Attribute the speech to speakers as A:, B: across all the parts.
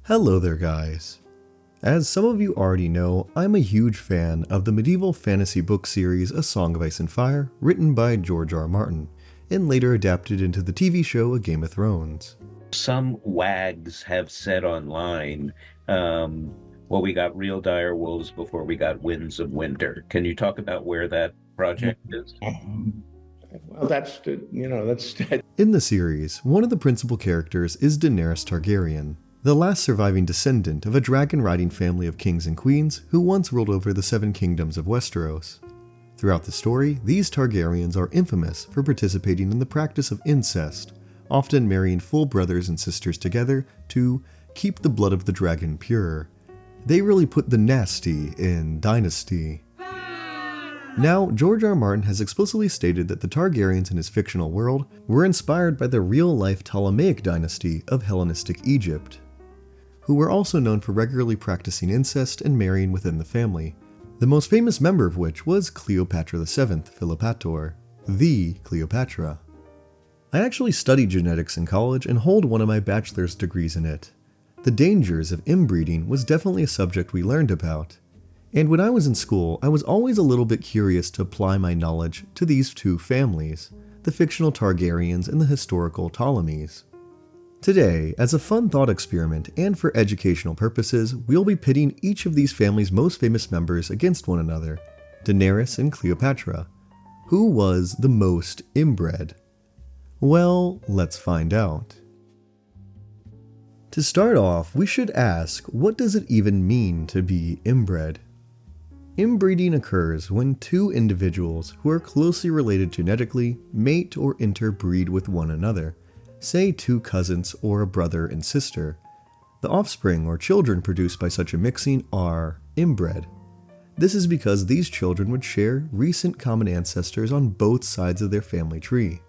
A: Hello there guys. As some of you already know, I'm a huge fan of the medieval fantasy book series A Song of Ice and Fire, written by George R. R. Martin, and later adapted into the TV show A Game of Thrones.
B: Some wags have said online, well, we got real dire wolves before we got winds of winter. Can you talk about where that project is?
C: Well, that's
A: In the series, one of the principal characters is Daenerys Targaryen, the last surviving descendant of a dragon-riding family of kings and queens who once ruled over the Seven Kingdoms of Westeros. Throughout the story, these Targaryens are infamous for participating in the practice of incest, often marrying full brothers and sisters together to keep the blood of the dragon pure. They really put the nasty in Dynasty. Now, George R. R. Martin has explicitly stated that the Targaryens in his fictional world were inspired by the real-life Ptolemaic dynasty of Hellenistic Egypt, who were also known for regularly practicing incest and marrying within the family, the most famous member of which was Cleopatra VII Philopator, the Cleopatra. I actually studied genetics in college and hold one of my bachelor's degrees in it. The dangers of inbreeding was definitely a subject we learned about. And when I was in school, I was always a little bit curious to apply my knowledge to these two families, the fictional Targaryens and the historical Ptolemies. Today, as a fun thought experiment and for educational purposes, we'll be pitting each of these families' most famous members against one another, Daenerys and Cleopatra. Who was the most inbred? Well, let's find out. To start off, we should ask, what does it even mean to be inbred? Inbreeding occurs when two individuals who are closely related genetically mate or interbreed with one another, say two cousins or a brother and sister. The offspring or children produced by such a mixing are inbred. This is because these children would share recent common ancestors on both sides of their family tree.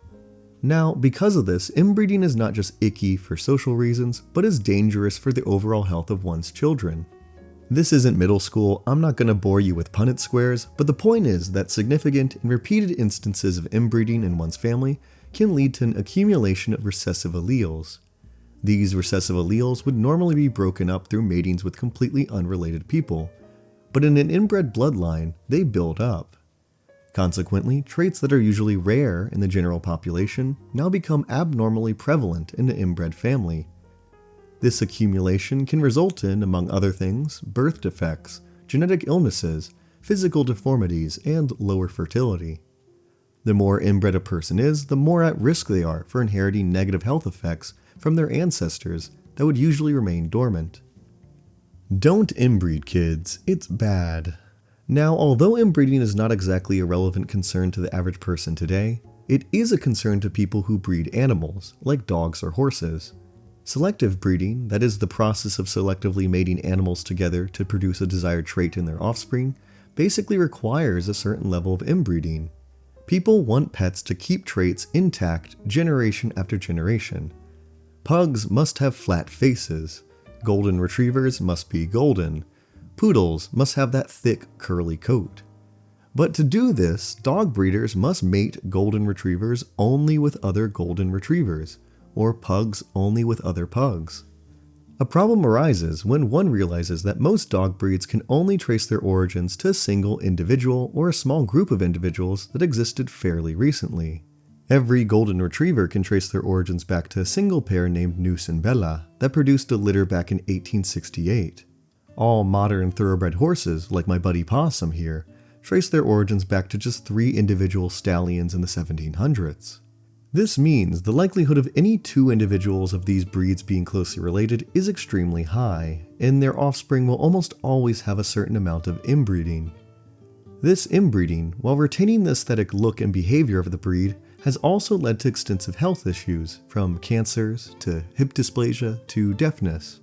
A: Now, because of this, inbreeding is not just icky for social reasons, but is dangerous for the overall health of one's children. This isn't middle school, I'm not going to bore you with Punnett squares, but the point is that significant and repeated instances of inbreeding in one's family can lead to an accumulation of recessive alleles. These recessive alleles would normally be broken up through matings with completely unrelated people, but in an inbred bloodline, they build up. Consequently, traits that are usually rare in the general population now become abnormally prevalent in an inbred family. This accumulation can result in, among other things, birth defects, genetic illnesses, physical deformities, and lower fertility. The more inbred a person is, the more at risk they are for inheriting negative health effects from their ancestors that would usually remain dormant. Don't inbreed, kids, it's bad. Now, although inbreeding is not exactly a relevant concern to the average person today, it is a concern to people who breed animals, like dogs or horses. Selective breeding, that is the process of selectively mating animals together to produce a desired trait in their offspring, basically requires a certain level of inbreeding. People want pets to keep traits intact generation after generation. Pugs must have flat faces. Golden retrievers must be golden. Poodles must have that thick, curly coat. But to do this, dog breeders must mate golden retrievers only with other golden retrievers, or pugs only with other pugs. A problem arises when one realizes that most dog breeds can only trace their origins to a single individual or a small group of individuals that existed fairly recently. Every golden retriever can trace their origins back to a single pair named Noose and Bella that produced a litter back in 1868. All modern thoroughbred horses, like my buddy Possum here, trace their origins back to just 3 individual stallions in the 1700s. This means the likelihood of any 2 individuals of these breeds being closely related is extremely high, and their offspring will almost always have a certain amount of inbreeding. This inbreeding, while retaining the aesthetic look and behavior of the breed, has also led to extensive health issues, from cancers to hip dysplasia to deafness.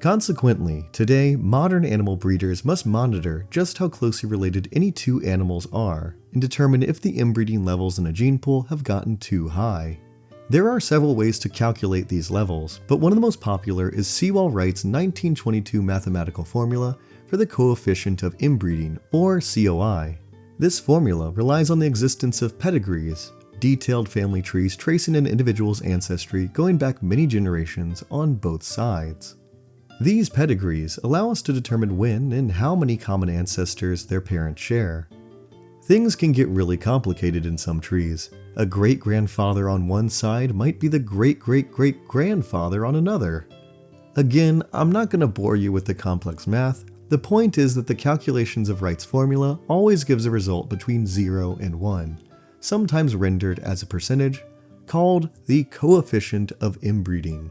A: Consequently, today, modern animal breeders must monitor just how closely related any 2 animals are and determine if the inbreeding levels in a gene pool have gotten too high. There are several ways to calculate these levels, but one of the most popular is Sewall-Wright's 1922 mathematical formula for the coefficient of inbreeding, or COI. This formula relies on the existence of pedigrees, detailed family trees tracing an individual's ancestry going back many generations on both sides. These pedigrees allow us to determine when and how many common ancestors their parents share. Things can get really complicated in some trees. A great-grandfather on one side might be the great-great-great-grandfather on another. Again, I'm not going to bore you with the complex math. The point is that the calculations of Wright's formula always gives a result between 0 and 1, sometimes rendered as a percentage, called the coefficient of inbreeding.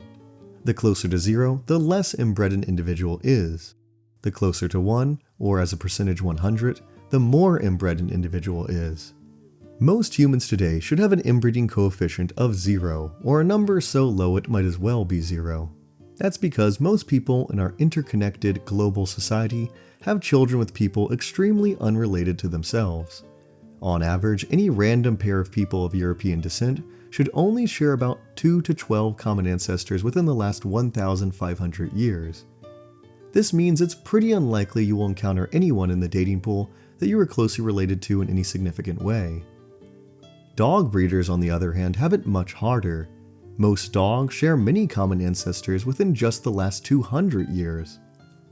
A: The closer to 0, the less inbred an individual is. The closer to 1, or as a percentage 100, the more inbred an individual is. Most humans today should have an inbreeding coefficient of 0, or a number so low it might as well be 0. That's because most people in our interconnected global society have children with people extremely unrelated to themselves. On average, any random pair of people of European descent should only share about 2 to 12 common ancestors within the last 1,500 years. This means it's pretty unlikely you will encounter anyone in the dating pool that you are closely related to in any significant way. Dog breeders, on the other hand, have it much harder. Most dogs share many common ancestors within just the last 200 years.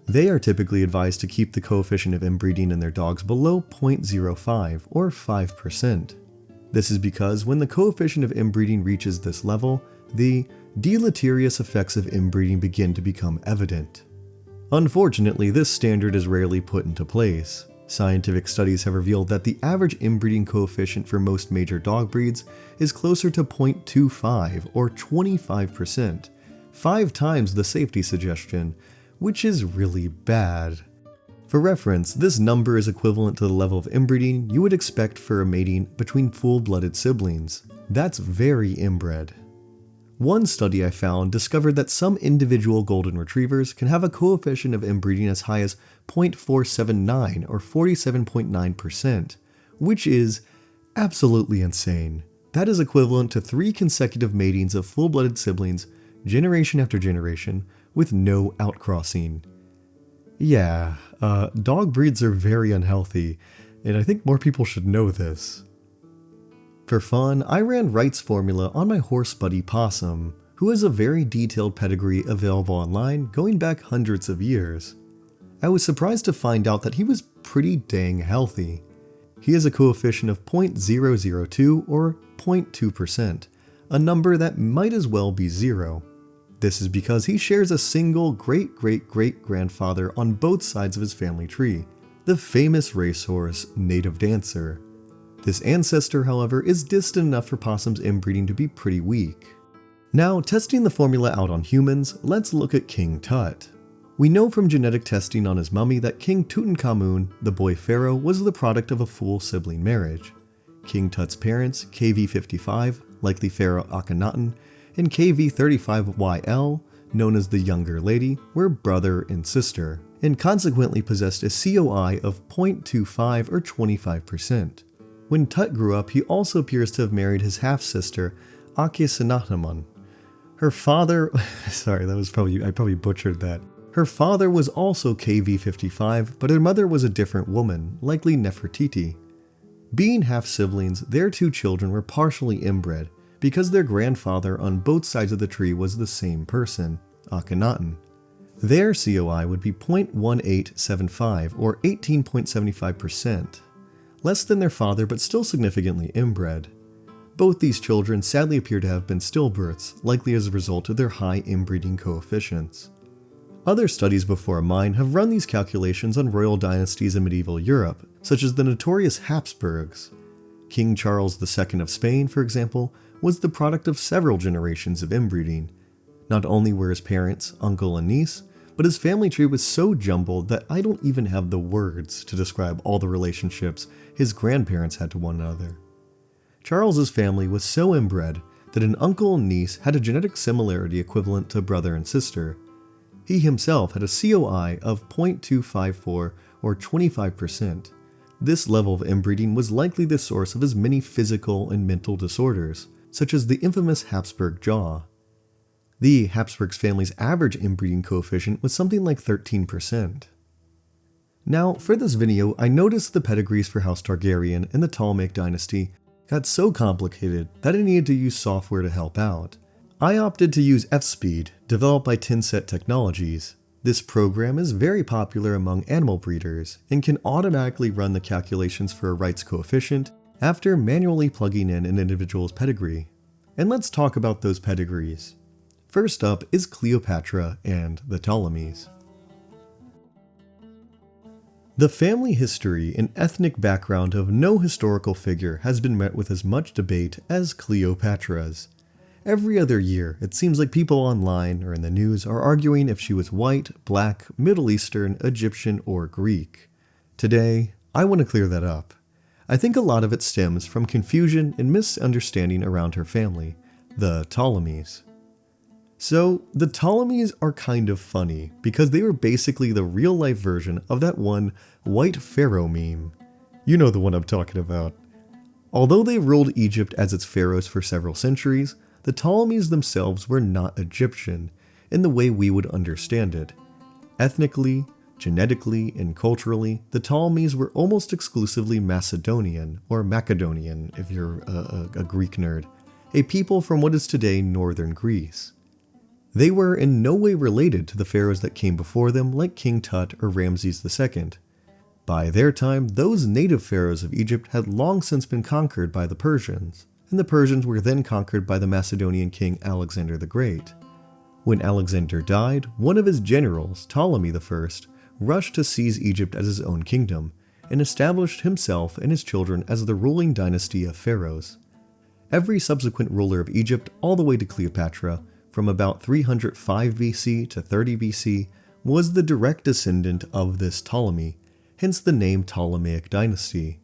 A: They are typically advised to keep the coefficient of inbreeding in their dogs below 0.05 or 5%. This is because when the coefficient of inbreeding reaches this level, the deleterious effects of inbreeding begin to become evident. Unfortunately, this standard is rarely put into place. Scientific studies have revealed that the average inbreeding coefficient for most major dog breeds is closer to 0.25 or 25%, 5 times the safety suggestion, which is really bad. For reference, this number is equivalent to the level of inbreeding you would expect for a mating between full-blooded siblings. That's very inbred. One study I found discovered that some individual golden retrievers can have a coefficient of inbreeding as high as 0.479 or 47.9%, which is absolutely insane. That is equivalent to 3 consecutive matings of full-blooded siblings, generation after generation, with no outcrossing. Yeah, dog breeds are very unhealthy, and I think more people should know this. For fun, I ran Wright's formula on my horse buddy Possum, who has a very detailed pedigree available online going back hundreds of years. I was surprised to find out that he was pretty dang healthy. He has a coefficient of 0.002 or 0.2%, a number that might as well be 0. This is because he shares a single great-great-great-grandfather on both sides of his family tree, the famous racehorse Native Dancer. This ancestor, however, is distant enough for Possum's inbreeding to be pretty weak. Now, testing the formula out on humans, let's look at King Tut. We know from genetic testing on his mummy that King Tutankhamun, the boy pharaoh, was the product of a full sibling marriage. King Tut's parents, KV55, likely Pharaoh Akhenaten, and KV35YL, known as the Younger Lady, were brother and sister, and consequently possessed a COI of 0.25 or 25%. When Tut grew up, he also appears to have married his half-sister, Akhenaten. Her father, I probably butchered that. Her father was also KV55, but her mother was a different woman, likely Nefertiti. Being half-siblings, their 2 children were partially inbred, because their grandfather on both sides of the tree was the same person, Akhenaten. Their COI would be 0.1875 or 18.75%. Less than their father, but still significantly inbred. Both these children sadly appear to have been stillbirths, likely as a result of their high inbreeding coefficients. Other studies before mine have run these calculations on royal dynasties in medieval Europe, such as the notorious Habsburgs. King Charles II of Spain, for example, was the product of several generations of inbreeding. Not only were his parents, uncle and niece, but his family tree was so jumbled that I don't even have the words to describe all the relationships his grandparents had to one another. Charles's family was so inbred that an uncle and niece had a genetic similarity equivalent to brother and sister. He himself had a COI of 0.254 or 25%. This level of inbreeding was likely the source of his many physical and mental disorders, such as the infamous Habsburg jaw. The Habsburgs family's average inbreeding coefficient was something like 13%. Now, for this video, I noticed the pedigrees for House Targaryen and the Ptolemaic dynasty got so complicated that I needed to use software to help out. I opted to use F-Speed, developed by Tinset Technologies. This program is very popular among animal breeders and can automatically run the calculations for a rights coefficient after manually plugging in an individual's pedigree. And let's talk about those pedigrees. First up is Cleopatra and the Ptolemies. The family history and ethnic background of no historical figure has been met with as much debate as Cleopatra's. Every other year, it seems like people online or in the news are arguing if she was white, black, Middle Eastern, Egyptian, or Greek. Today, I want to clear that up. I think a lot of it stems from confusion and misunderstanding around her family, the Ptolemies. So, the Ptolemies are kind of funny because they were basically the real-life version of that one white pharaoh meme. You know the one I'm talking about. Although they ruled Egypt as its pharaohs for several centuries, the Ptolemies themselves were not Egyptian in the way we would understand it. Ethnically, genetically, and culturally, the Ptolemies were almost exclusively Macedonian, or Macedonian if you're a Greek nerd, a people from what is today northern Greece. They were in no way related to the pharaohs that came before them like King Tut or Ramses II. By their time, those native pharaohs of Egypt had long since been conquered by the Persians, and the Persians were then conquered by the Macedonian king Alexander the Great. When Alexander died, one of his generals, Ptolemy I, rushed to seize Egypt as his own kingdom, and established himself and his children as the ruling dynasty of pharaohs. Every subsequent ruler of Egypt, all the way to Cleopatra, from about 305 BC to 30 BC, was the direct descendant of this Ptolemy, hence the name Ptolemaic dynasty.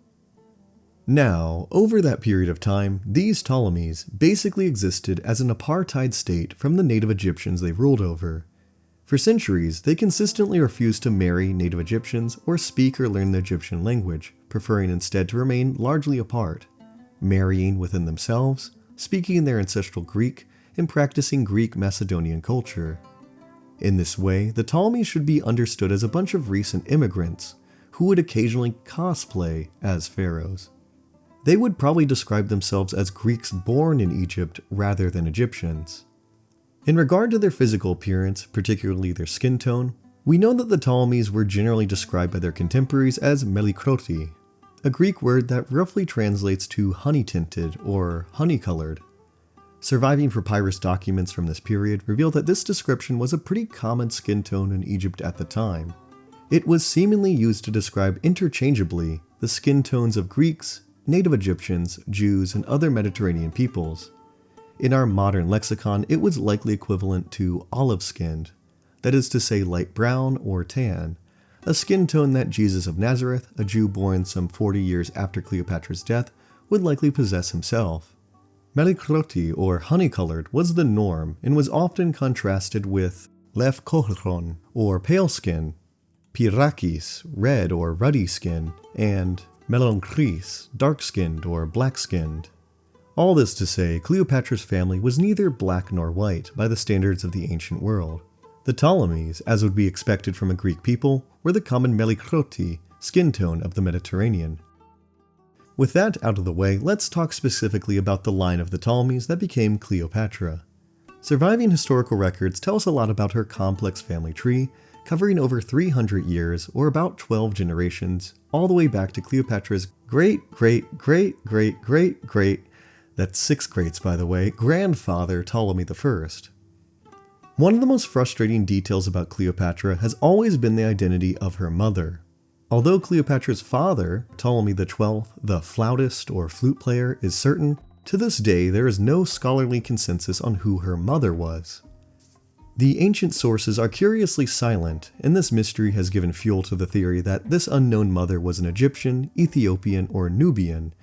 A: Now, over that period of time, these Ptolemies basically existed as an apartheid state from the native Egyptians they ruled over. For centuries, they consistently refused to marry native Egyptians or speak or learn the Egyptian language, preferring instead to remain largely apart, marrying within themselves, speaking their ancestral Greek, and practicing Greek Macedonian culture. In this way, the Ptolemies should be understood as a bunch of recent immigrants who would occasionally cosplay as pharaohs. They would probably describe themselves as Greeks born in Egypt rather than Egyptians. In regard to their physical appearance, particularly their skin tone, we know that the Ptolemies were generally described by their contemporaries as melikroti, a Greek word that roughly translates to honey-tinted or honey-colored. Surviving papyrus documents from this period reveal that this description was a pretty common skin tone in Egypt at the time. It was seemingly used to describe interchangeably the skin tones of Greeks, native Egyptians, Jews, and other Mediterranean peoples. In our modern lexicon, it was likely equivalent to olive-skinned, that is to say light brown or tan, a skin tone that Jesus of Nazareth, a Jew born some 40 years after Cleopatra's death, would likely possess himself. Melikroti, or honey-colored, was the norm and was often contrasted with lefkohron, or pale skin, pirakis, red or ruddy skin, and melanchris, dark-skinned or black-skinned. All this to say, Cleopatra's family was neither black nor white by the standards of the ancient world. The Ptolemies, as would be expected from a Greek people, were the common melikroti, skin tone of the Mediterranean. With that out of the way, let's talk specifically about the line of the Ptolemies that became Cleopatra. Surviving historical records tell us a lot about her complex family tree, covering over 300 years, or about 12 generations, all the way back to Cleopatra's great, that's 6 greats by the way, grandfather Ptolemy I. One of the most frustrating details about Cleopatra has always been the identity of her mother. Although Cleopatra's father, Ptolemy XII, the flautist or flute player, is certain, to this day there is no scholarly consensus on who her mother was. The ancient sources are curiously silent, and this mystery has given fuel to the theory that this unknown mother was an Egyptian, Ethiopian, or Nubian,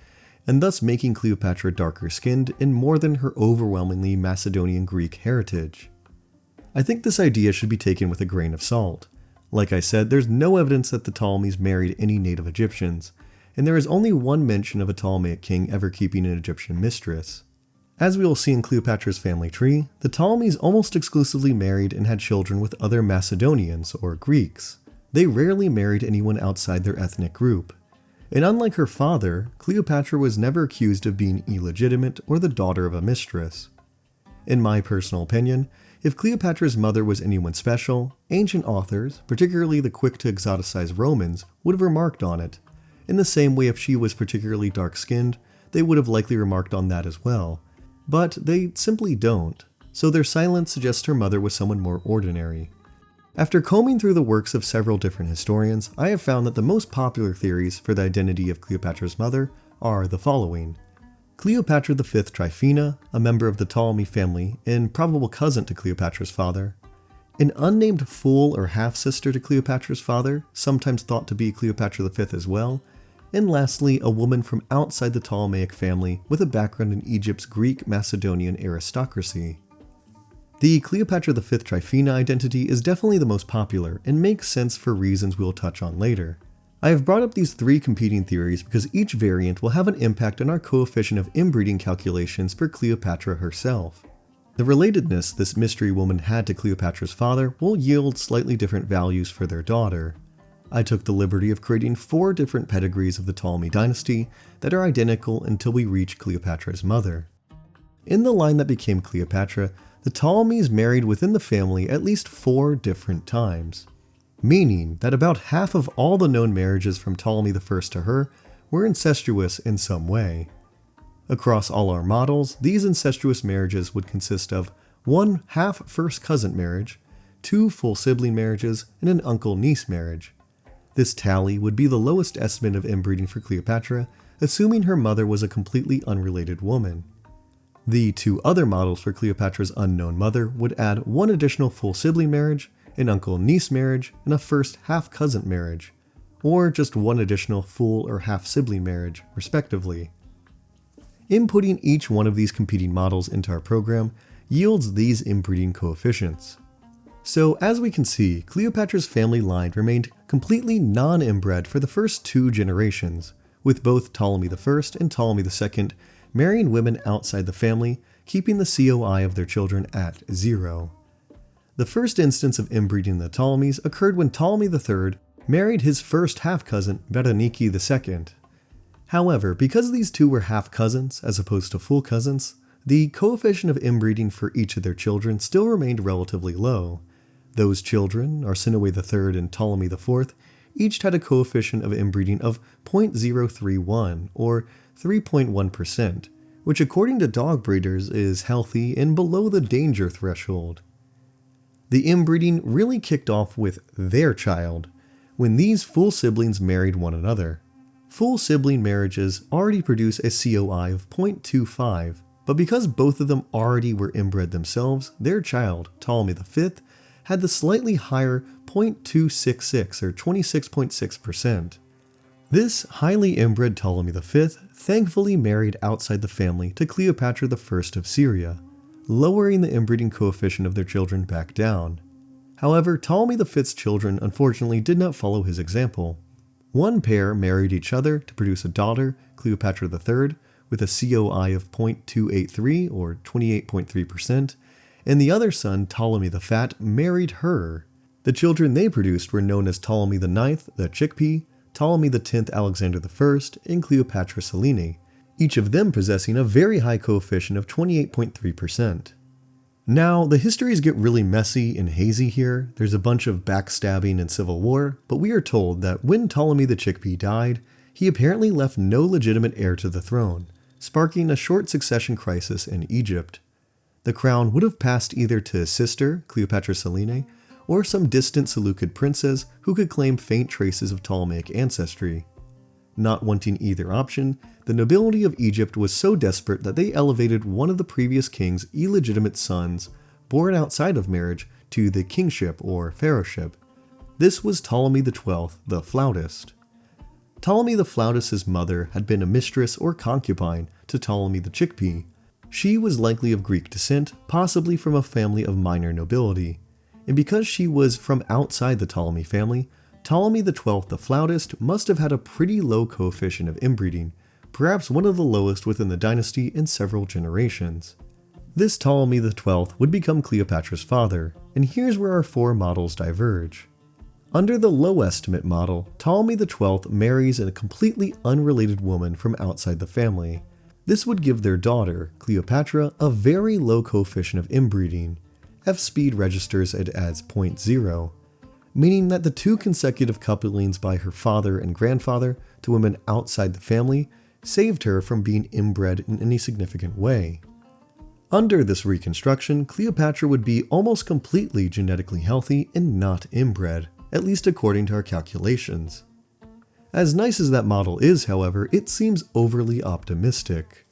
A: and thus making Cleopatra darker-skinned in more than her overwhelmingly Macedonian Greek heritage. I think this idea should be taken with a grain of salt. Like I said, there's no evidence that the Ptolemies married any native Egyptians, and there is only one mention of a Ptolemaic king ever keeping an Egyptian mistress. As we will see in Cleopatra's family tree, the Ptolemies almost exclusively married and had children with other Macedonians or Greeks. They rarely married anyone outside their ethnic group. And unlike her father, Cleopatra was never accused of being illegitimate or the daughter of a mistress. In my personal opinion, If Cleopatra's mother was anyone special, ancient authors, particularly the quick to exoticize Romans, would have remarked on it. In the same way, if she was particularly dark-skinned, they would have likely remarked on that as well. But they simply don't, so their silence suggests her mother was someone more ordinary. After combing through the works of several different historians, I have found that the most popular theories for the identity of Cleopatra's mother are the following. Cleopatra V Tryphena, a member of the Ptolemy family and probable cousin to Cleopatra's father. An unnamed full or half-sister to Cleopatra's father, sometimes thought to be Cleopatra V as well. And lastly, a woman from outside the Ptolemaic family with a background in Egypt's Greek Macedonian aristocracy. The Cleopatra V Tryphena identity is definitely the most popular and makes sense for reasons we'll touch on later. I have brought up these three competing theories because each variant will have an impact on our coefficient of inbreeding calculations for Cleopatra herself. The relatedness this mystery woman had to Cleopatra's father will yield slightly different values for their daughter. I took the liberty of creating 4 different pedigrees of the Ptolemy dynasty that are identical until we reach Cleopatra's mother. In the line that became Cleopatra, the Ptolemies married within the family at least 4 different times, meaning that about half of all the known marriages from Ptolemy I to her were incestuous in some way. Across all our models, these incestuous marriages would consist of 1 half first cousin marriage, 2 full sibling marriages, and an uncle-niece marriage. This tally would be the lowest estimate of inbreeding for Cleopatra, assuming her mother was a completely unrelated woman. The 2 other models for Cleopatra's unknown mother would add 1 additional full sibling marriage, an uncle-niece marriage, and a first half-cousin marriage, or just 1 additional full or half-sibling marriage, respectively. Inputting each one of these competing models into our program yields these inbreeding coefficients. So as we can see, Cleopatra's family line remained completely non-inbred for the first 2 generations, with both Ptolemy I and Ptolemy II marrying women outside the family, keeping the COI of their children at 0. The first instance of inbreeding in the Ptolemies occurred when Ptolemy III married his first half-cousin, Berenike II. However, because these 2 were half-cousins as opposed to full cousins, the coefficient of inbreeding for each of their children still remained relatively low. Those children, Arsinoe III and Ptolemy IV, each had a coefficient of inbreeding of 0.031, or 3.1%, which according to dog breeders is healthy and below the danger threshold. The inbreeding really kicked off with their child, when these full siblings married one another. Full sibling marriages already produce a COI of 0.25, but because both of them already were inbred themselves, their child, Ptolemy V, had the slightly higher 0.266 or 26.6%. This highly inbred Ptolemy V thankfully married outside the family to Cleopatra I of Syria, lowering the inbreeding coefficient of their children back down. However, Ptolemy V's children unfortunately did not follow his example. One pair married each other to produce a daughter, Cleopatra III, with a COI of 0.283 or 28.3%, and the other son, Ptolemy the Fat, married her. The children they produced were known as Ptolemy IX, the Chickpea, Ptolemy X Alexander I, and Cleopatra Selene, each of them possessing a very high coefficient of 28.3%. Now, the histories get really messy and hazy here. There's a bunch of backstabbing and civil war, but we are told that when Ptolemy the Chickpea died, he apparently left no legitimate heir to the throne, sparking a short succession crisis in Egypt. The crown would have passed either to his sister, Cleopatra Selene, or some distant Seleucid princes who could claim faint traces of Ptolemaic ancestry. Not wanting either option, the nobility of Egypt was so desperate that they elevated one of the previous king's illegitimate sons, born outside of marriage, to the kingship or pharaohship. This was Ptolemy XII, the Flautist. Ptolemy the Flautist's mother had been a mistress or concubine to Ptolemy the Chickpea. She was likely of Greek descent, possibly from a family of minor nobility. And because she was from outside the Ptolemy family, Ptolemy XII the Flautist must have had a pretty low coefficient of inbreeding, perhaps one of the lowest within the dynasty in several generations. This Ptolemy XII would become Cleopatra's father, and here's where our 4 models diverge. Under the low estimate model, Ptolemy XII marries a completely unrelated woman from outside the family. This would give their daughter, Cleopatra, a very low coefficient of inbreeding. F-speed registers it as 0.0, meaning that the 2 consecutive couplings by her father and grandfather to women outside the family saved her from being inbred in any significant way. Under this reconstruction, Cleopatra would be almost completely genetically healthy and not inbred, at least according to our calculations. As nice as that model is, however, it seems overly optimistic.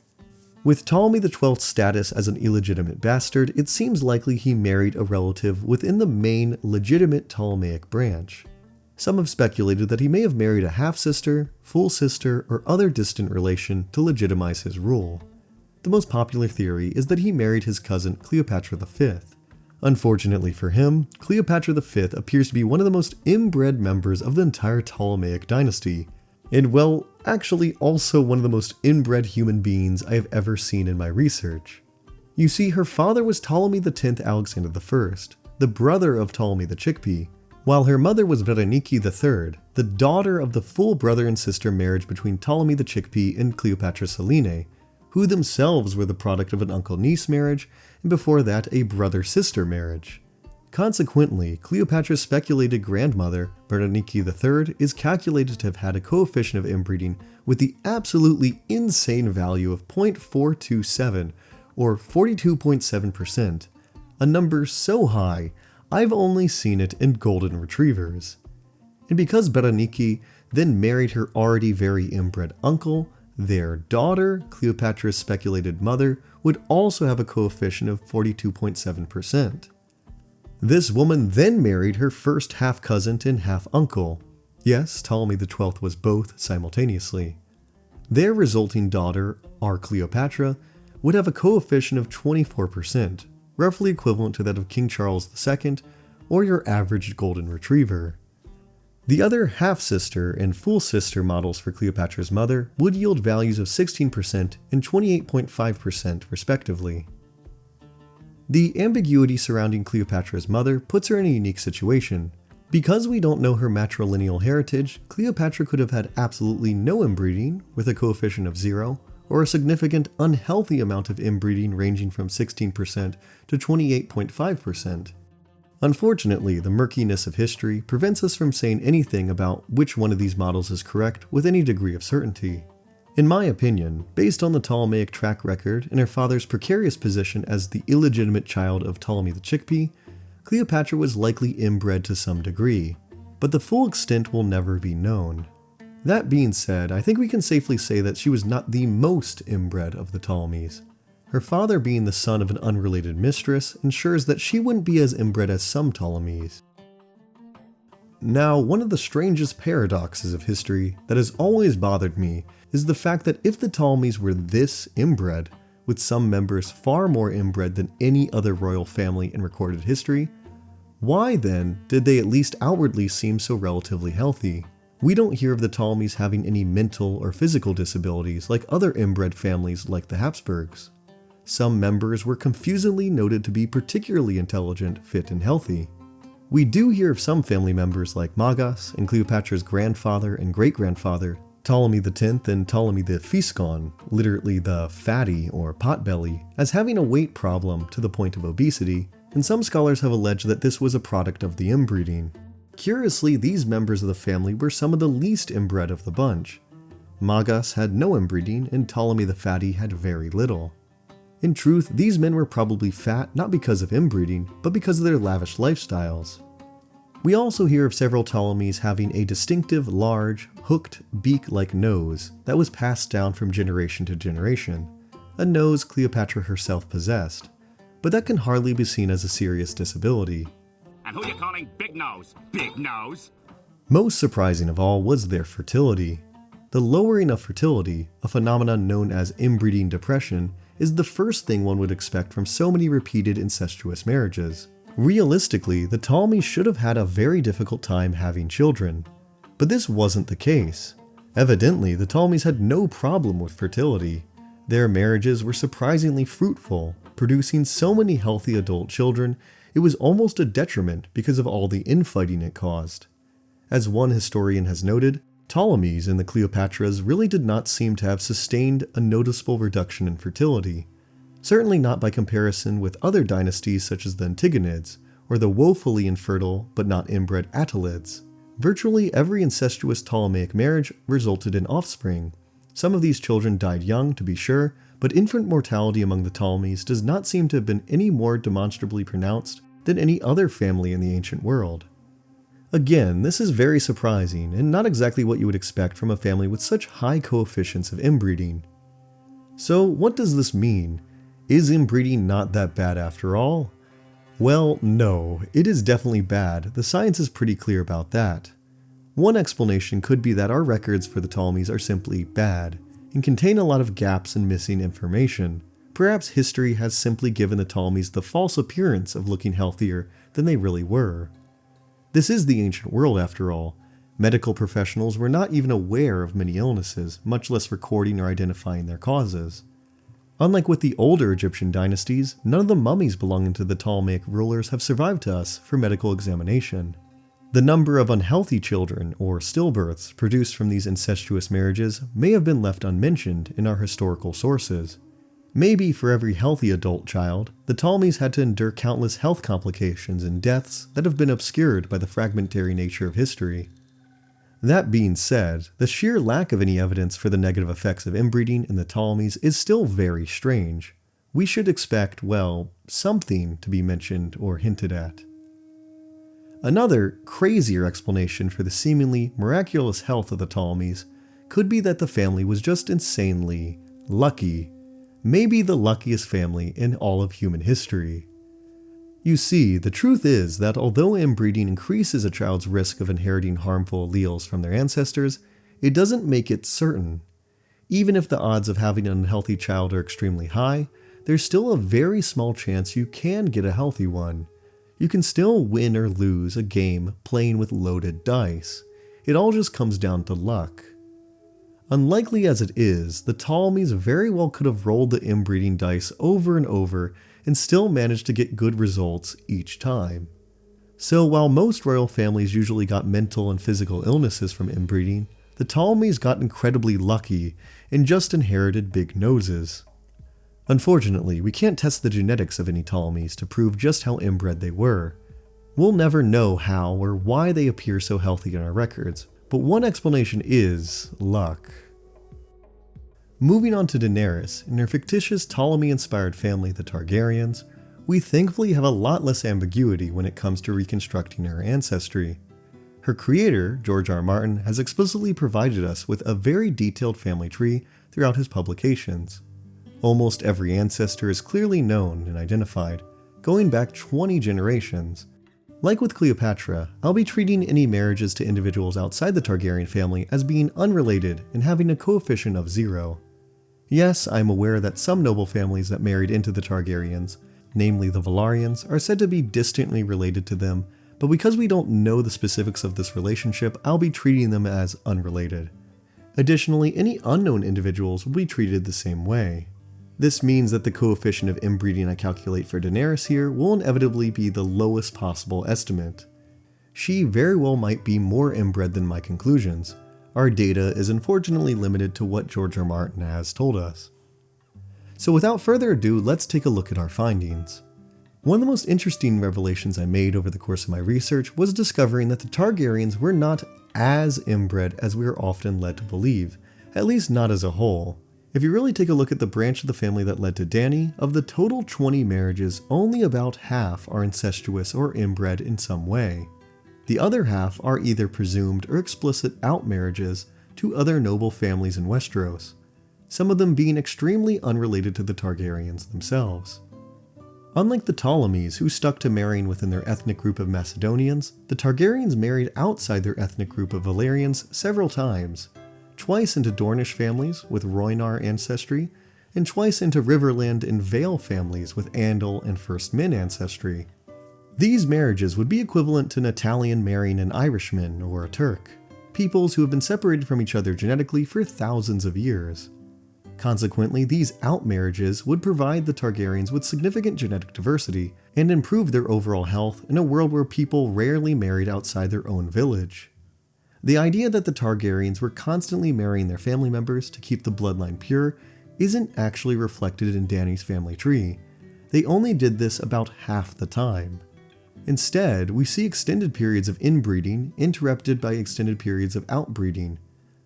A: With Ptolemy XII's status as an illegitimate bastard, it seems likely he married a relative within the main legitimate Ptolemaic branch. Some have speculated that he may have married a half-sister, full sister, or other distant relation to legitimize his rule. The most popular theory is that he married his cousin Cleopatra V. Unfortunately for him, Cleopatra V appears to be one of the most inbred members of the entire Ptolemaic dynasty, and well, actually also one of the most inbred human beings I have ever seen in my research. You see, her father was Ptolemy X Alexander I, the brother of Ptolemy the Chickpea, while her mother was Berenike III, the daughter of the full brother and sister marriage between Ptolemy the Chickpea and Cleopatra Selene, who themselves were the product of an uncle-niece marriage, and before that a brother-sister marriage. Consequently, Cleopatra's speculated grandmother, Berenike III, is calculated to have had a coefficient of inbreeding with the absolutely insane value of 0.427, or 42.7%, a number so high, I've only seen it in golden retrievers. And because Berenike then married her already very inbred uncle, their daughter, Cleopatra's speculated mother, would also have a coefficient of 42.7%. This woman then married her first half-cousin and half-uncle. Yes, Ptolemy XII was both simultaneously. Their resulting daughter, our Cleopatra, would have a coefficient of 24%, roughly equivalent to that of King Charles II or your average golden retriever. The other half-sister and full-sister models for Cleopatra's mother would yield values of 16% and 28.5% respectively. The ambiguity surrounding Cleopatra's mother puts her in a unique situation. Because we don't know her matrilineal heritage, Cleopatra could have had absolutely no inbreeding, with a coefficient of 0, or a significant unhealthy amount of inbreeding ranging from 16% to 28.5%. Unfortunately, the murkiness of history prevents us from saying anything about which one of these models is correct with any degree of certainty. In my opinion, based on the Ptolemaic track record and her father's precarious position as the illegitimate child of Ptolemy the Chickpea, Cleopatra was likely inbred to some degree, but the full extent will never be known. That being said, I think we can safely say that she was not the most inbred of the Ptolemies. Her father being the son of an unrelated mistress ensures that she wouldn't be as inbred as some Ptolemies. Now, one of the strangest paradoxes of history that has always bothered me is the fact that if the Ptolemies were this inbred, with some members far more inbred than any other royal family in recorded history, why then did they at least outwardly seem so relatively healthy? We don't hear of the Ptolemies having any mental or physical disabilities like other inbred families like the Habsburgs. Some members were confusingly noted to be particularly intelligent, fit, and healthy. We do hear of some family members like Magas and Cleopatra's grandfather and great-grandfather, Ptolemy X and Ptolemy the Physcon, literally the fatty or potbelly, as having a weight problem to the point of obesity, and some scholars have alleged that this was a product of the inbreeding. Curiously, these members of the family were some of the least inbred of the bunch. Magas had no inbreeding, and Ptolemy the Fatty had very little. In truth, these men were probably fat not because of inbreeding, but because of their lavish lifestyles. We also hear of several Ptolemies having a distinctive, large, hooked, beak-like nose that was passed down from generation to generation, a nose Cleopatra herself possessed, but that can hardly be seen as a serious disability.
D: And who you calling Big Nose? Big Nose?
A: Most surprising of all was their fertility. The lowering of fertility, a phenomenon known as inbreeding depression, is the first thing one would expect from so many repeated incestuous marriages. Realistically, the Ptolemies should have had a very difficult time having children. But this wasn't the case. Evidently, the Ptolemies had no problem with fertility. Their marriages were surprisingly fruitful, producing so many healthy adult children, it was almost a detriment because of all the infighting it caused. As one historian has noted, Ptolemies and the Cleopatras really did not seem to have sustained a noticeable reduction in fertility. certainly not by comparison with other dynasties such as the Antigonids, or the woefully infertile but not inbred Attalids. Virtually every incestuous Ptolemaic marriage resulted in offspring. Some of these children died young, to be sure, but infant mortality among the Ptolemies does not seem to have been any more demonstrably pronounced than any other family in the ancient world. Again, this is very surprising, and not exactly what you would expect from a family with such high coefficients of inbreeding. So what does this mean? Is inbreeding not that bad after all? Well, no, it is definitely bad. The science is pretty clear about that. One explanation could be that our records for the Ptolemies are simply bad, and contain a lot of gaps and missing information. Perhaps history has simply given the Ptolemies the false appearance of looking healthier than they really were. This is the ancient world after all. Medical professionals were not even aware of many illnesses, much less recording or identifying their causes. Unlike with the older Egyptian dynasties, none of the mummies belonging to the Ptolemaic rulers have survived to us for medical examination. The number of unhealthy children, or stillbirths, produced from these incestuous marriages may have been left unmentioned in our historical sources. Maybe for every healthy adult child, the Ptolemies had to endure countless health complications and deaths that have been obscured by the fragmentary nature of history. That being said, the sheer lack of any evidence for the negative effects of inbreeding in the Ptolemies is still very strange. We should expect, well, something to be mentioned or hinted at. Another, crazier explanation for the seemingly miraculous health of the Ptolemies could be that the family was just insanely lucky. Maybe the luckiest family in all of human history. You see, the truth is that although inbreeding increases a child's risk of inheriting harmful alleles from their ancestors, it doesn't make it certain. Even if the odds of having an unhealthy child are extremely high, there's still a very small chance you can get a healthy one. You can still win or lose a game playing with loaded dice. It all just comes down to luck. Unlikely as it is, the Ptolemies very well could have rolled the inbreeding dice over and over and still managed to get good results each time. So while most royal families usually got mental and physical illnesses from inbreeding, the Ptolemies got incredibly lucky and just inherited big noses. Unfortunately, we can't test the genetics of any Ptolemies to prove just how inbred they were. We'll never know how or why they appear so healthy in our records, but one explanation is luck. Moving on to Daenerys and her fictitious Ptolemy-inspired family, the Targaryens, we thankfully have a lot less ambiguity when it comes to reconstructing her ancestry. Her creator, George R. R. Martin, has explicitly provided us with a very detailed family tree throughout his publications. Almost every ancestor is clearly known and identified, going back 20 generations. Like with Cleopatra, I'll be treating any marriages to individuals outside the Targaryen family as being unrelated and having a coefficient of 0. Yes, I'm aware that some noble families that married into the Targaryens, namely the Velaryons, are said to be distantly related to them, but because we don't know the specifics of this relationship, I'll be treating them as unrelated. Additionally, any unknown individuals will be treated the same way. This means that the coefficient of inbreeding I calculate for Daenerys here will inevitably be the lowest possible estimate. She very well might be more inbred than my conclusions. Our data is unfortunately limited to what George R. R. Martin has told us. So without further ado, let's take a look at our findings. One of the most interesting revelations I made over the course of my research was discovering that the Targaryens were not as inbred as we are often led to believe, at least not as a whole. If you really take a look at the branch of the family that led to Dany, of the total 20 marriages, only about half are incestuous or inbred in some way. The other half are either presumed or explicit outmarriages to other noble families in Westeros, some of them being extremely unrelated to the Targaryens themselves. Unlike the Ptolemies, who stuck to marrying within their ethnic group of Macedonians, the Targaryens married outside their ethnic group of Valyrians several times, twice into Dornish families with Rhoynar ancestry, and twice into Riverland and Vale families with Andal and First Men ancestry. These marriages would be equivalent to an Italian marrying an Irishman or a Turk, peoples who have been separated from each other genetically for thousands of years. Consequently, these outmarriages would provide the Targaryens with significant genetic diversity and improve their overall health in a world where people rarely married outside their own village. The idea that the Targaryens were constantly marrying their family members to keep the bloodline pure isn't actually reflected in Dany's family tree. They only did this about half the time. Instead, we see extended periods of inbreeding interrupted by extended periods of outbreeding,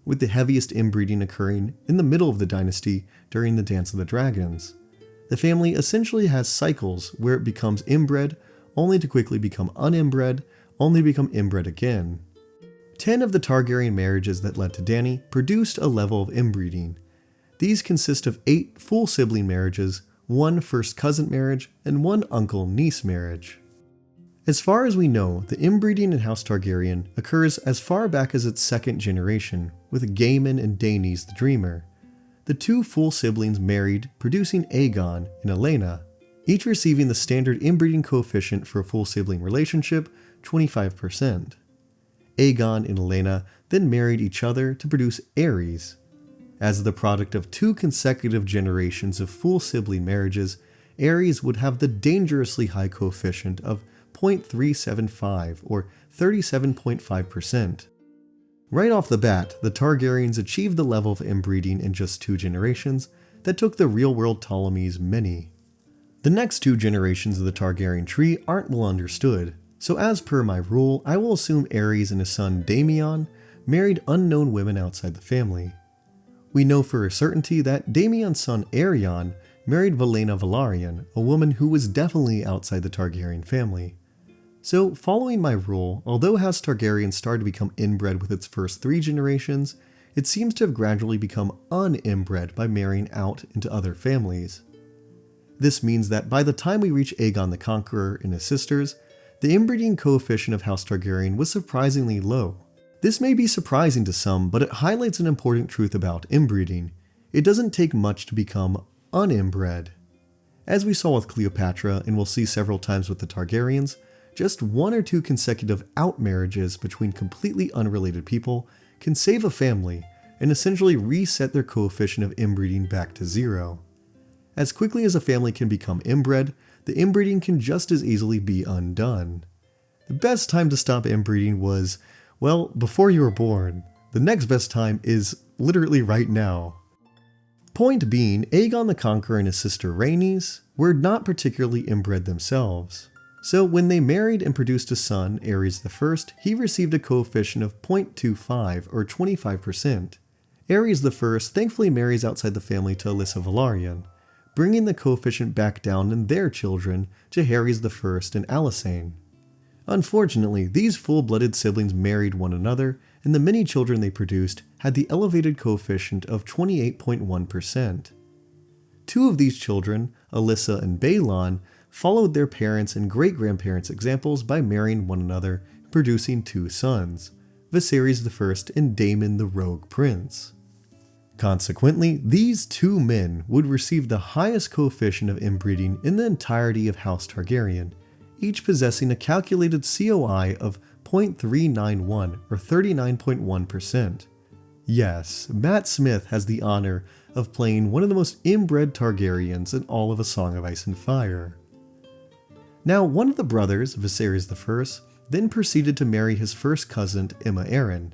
A: with the heaviest inbreeding occurring in the middle of the dynasty during the Dance of the Dragons. The family essentially has cycles where it becomes inbred, only to quickly become uninbred, only to become inbred again. 10 of the Targaryen marriages that led to Dany produced a level of inbreeding. These consist of 8 full sibling marriages, 1 first cousin marriage, and 1 uncle-niece marriage. As far as we know, the inbreeding in House Targaryen occurs as far back as its second generation, with Gaemon and Daenerys the Dreamer. The 2 full siblings married, producing Aegon and Aelena, each receiving the standard inbreeding coefficient for a full sibling relationship, 25%. Aegon and Aelena then married each other to produce Aerys. As the product of 2 consecutive generations of full sibling marriages, Aerys would have the dangerously high coefficient of 0.375 or 37.5%. Right off the bat, the Targaryens achieved the level of inbreeding in just 2 generations that took the real-world Ptolemies many. The next 2 generations of the Targaryen tree aren't well understood, so as per my rule, I will assume Aerys and his son Daemon married unknown women outside the family. We know for a certainty that Daemon's son Aerion married Valena Velaryon, a woman who was definitely outside the Targaryen family. So, following my rule, although House Targaryen started to become inbred with its first 3 generations, it seems to have gradually become uninbred by marrying out into other families. This means that by the time we reach Aegon the Conqueror and his sisters, the inbreeding coefficient of House Targaryen was surprisingly low. This may be surprising to some, but it highlights an important truth about inbreeding. It doesn't take much to become uninbred. As we saw with Cleopatra, and we'll see several times with the Targaryens, just 1 or 2 consecutive outmarriages between completely unrelated people can save a family and essentially reset their coefficient of inbreeding back to 0. As quickly as a family can become inbred, the inbreeding can just as easily be undone. The best time to stop inbreeding was, well, before you were born. The next best time is literally right now. Point being, Aegon the Conqueror and his sister Rhaenys were not particularly inbred themselves. So when they married and produced a son, Aerys I, he received a coefficient of 0.25 or 25%. Aerys I thankfully marries outside the family to Alyssa Velaryon, bringing the coefficient back down in their children to Jaehaerys I and Alysanne. Unfortunately, these full-blooded siblings married one another, and the many children they produced had the elevated coefficient of 28.1%. 2 of these children, Alyssa and Baelon, followed their parents' and great-grandparents' examples by marrying one another, producing 2 sons, Viserys I and Daemon the Rogue Prince. Consequently, these 2 men would receive the highest coefficient of inbreeding in the entirety of House Targaryen, each possessing a calculated COI of 0.391 or 39.1%. Yes, Matt Smith has the honor of playing one of the most inbred Targaryens in all of A Song of Ice and Fire. Now, one of the brothers, Viserys I, then proceeded to marry his first cousin, Aemma Arryn.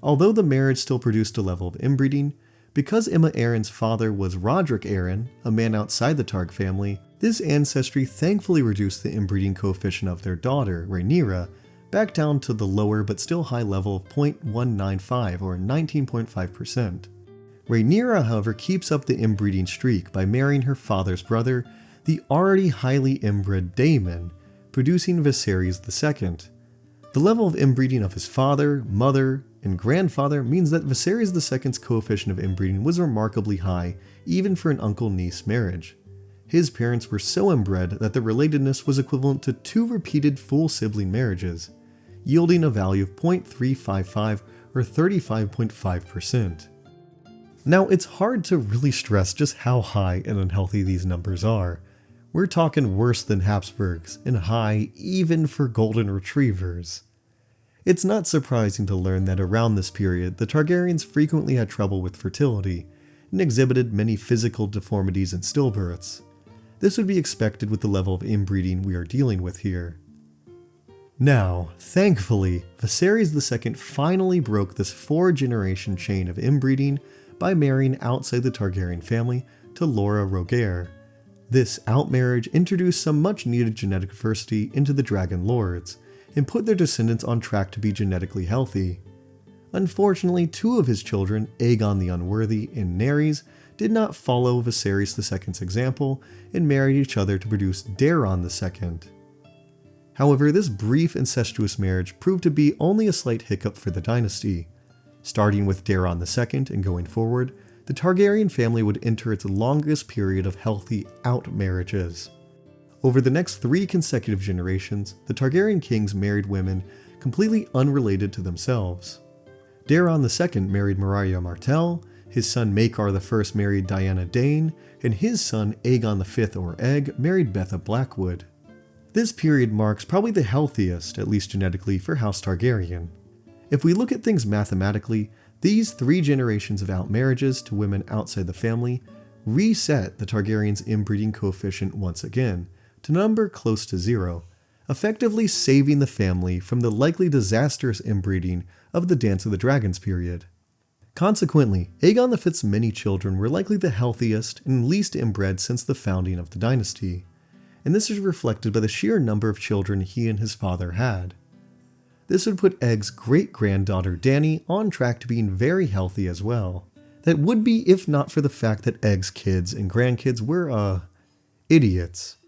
A: Although the marriage still produced a level of inbreeding, because Aemma Arryn's father was Roderick Arryn, a man outside the Targ family, this ancestry thankfully reduced the inbreeding coefficient of their daughter, Rhaenyra, back down to the lower but still high level of 0.195 or 19.5%. Rhaenyra, however, keeps up the inbreeding streak by marrying her father's brother, the already highly inbred Daemon, producing Viserys II. The level of inbreeding of his father, mother, and grandfather means that Viserys II's coefficient of inbreeding was remarkably high, even for an uncle-niece marriage. His parents were so inbred that the relatedness was equivalent to 2 repeated full sibling marriages, yielding a value of 0.355 or 35.5%. Now, it's hard to really stress just how high and unhealthy these numbers are. We're talking worse than Habsburgs, and high even for golden retrievers. It's not surprising to learn that around this period, the Targaryens frequently had trouble with fertility, and exhibited many physical deformities and stillbirths. This would be expected with the level of inbreeding we are dealing with here. Now, thankfully, Viserys II finally broke this 4-generation chain of inbreeding by marrying outside the Targaryen family to Laura Rogaire. This outmarriage introduced some much needed genetic diversity into the Dragon Lords, and put their descendants on track to be genetically healthy. Unfortunately, 2 of his children, Aegon the Unworthy and Nerys, did not follow Viserys II's example and married each other to produce Daeron II. However, this brief incestuous marriage proved to be only a slight hiccup for the dynasty. Starting with Daeron II and going forward, the Targaryen family would enter its longest period of healthy out-marriages. Over the next 3 consecutive generations, the Targaryen kings married women completely unrelated to themselves. Daeron II married Mariah Martell, his son Maekar I married Diana Dane, and his son Aegon V or Egg married Betha Blackwood. This period marks probably the healthiest, at least genetically, for House Targaryen. If we look at things mathematically, these 3 generations of outmarriages to women outside the family reset the Targaryens' inbreeding coefficient once again to a number close to 0, effectively saving the family from the likely disastrous inbreeding of the Dance of the Dragons period. Consequently, Aegon V's many children were likely the healthiest and least inbred since the founding of the dynasty, and this is reflected by the sheer number of children he and his father had. This would put Egg's great-granddaughter Dany on track to being very healthy as well. That would be if not for the fact that Egg's kids and grandkids were, idiots.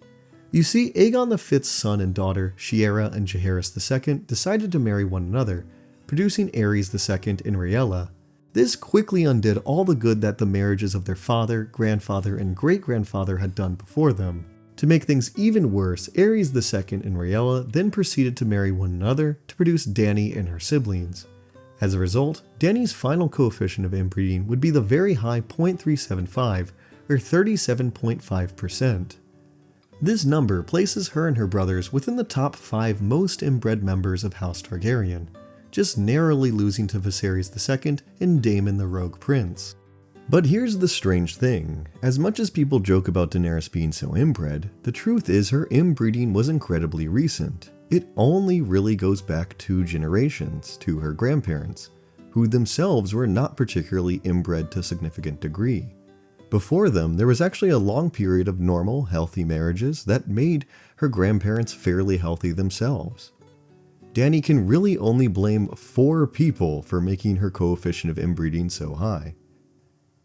A: You see, Aegon V's son and daughter, Shiera and Jaehaerys II, decided to marry one another, producing Aerys II and Rhaella. This quickly undid all the good that the marriages of their father, grandfather, and great-grandfather had done before them. To make things even worse, Aerys II and Rhaella then proceeded to marry one another to produce Dany and her siblings. As a result, Dany's final coefficient of inbreeding would be the very high 0.375, or 37.5%. This number places her and her brothers within the top 5 most inbred members of House Targaryen, just narrowly losing to Viserys II and Daemon the Rogue Prince. But here's the strange thing, as much as people joke about Daenerys being so inbred, the truth is her inbreeding was incredibly recent. It only really goes back 2 generations, to her grandparents, who themselves were not particularly inbred to a significant degree. Before them, there was actually a long period of normal, healthy marriages that made her grandparents fairly healthy themselves. Dany can really only blame 4 people for making her coefficient of inbreeding so high.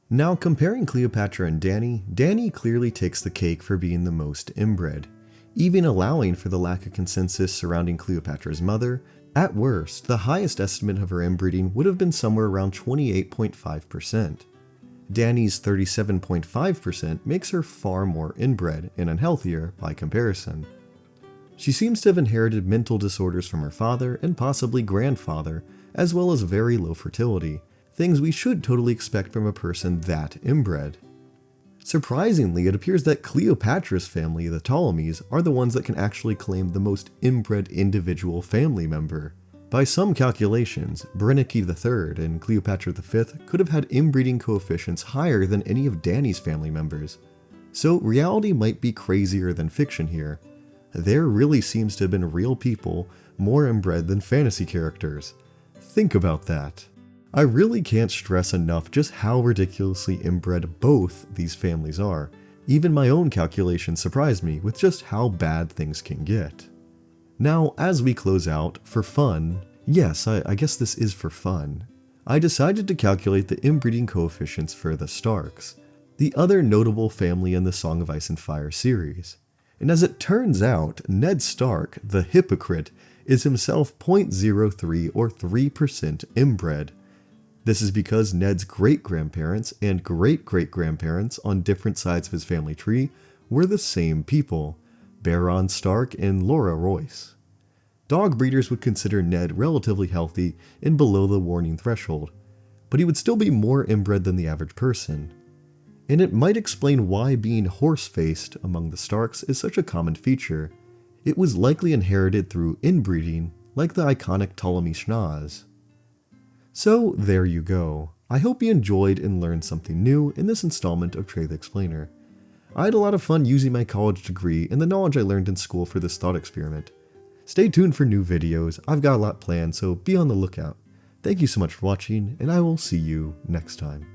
A: Now, comparing Cleopatra and Dany, Dany clearly takes the cake for being the most inbred, even allowing for the lack of consensus surrounding Cleopatra's mother. At worst, the highest estimate of her inbreeding would have been somewhere around 28.5%. Dany's 37.5% makes her far more inbred and unhealthier by comparison. She seems to have inherited mental disorders from her father and possibly grandfather, as well as very low fertility, things we should totally expect from a person that inbred. Surprisingly, it appears that Cleopatra's family, the Ptolemies, are the ones that can actually claim the most inbred individual family member. By some calculations, Berenike III and Cleopatra V could have had inbreeding coefficients higher than any of Dany's family members. So reality might be crazier than fiction here. There really seems to have been real people more inbred than fantasy characters. Think about that. I really can't stress enough just how ridiculously inbred both these families are. Even my own calculations surprised me with just how bad things can get. Now, as we close out, for fun, yes, I guess this is for fun, I decided to calculate the inbreeding coefficients for the Starks, the other notable family in the Song of Ice and Fire series. And as it turns out, Ned Stark, the hypocrite, is himself 0.03 or 3% inbred. This is because Ned's great-grandparents and great-great-grandparents on different sides of his family tree were the same people, Baron Stark and Laura Royce. Dog breeders would consider Ned relatively healthy and below the warning threshold, but he would still be more inbred than the average person. And it might explain why being horse-faced among the Starks is such a common feature. It was likely inherited through inbreeding, like the iconic Ptolemy schnoz. So there you go. I hope you enjoyed and learned something new in this installment of Trey the Explainer. I had a lot of fun using my college degree and the knowledge I learned in school for this thought experiment. Stay tuned for new videos, I've got a lot planned, so be on the lookout. Thank you so much for watching, and I will see you next time.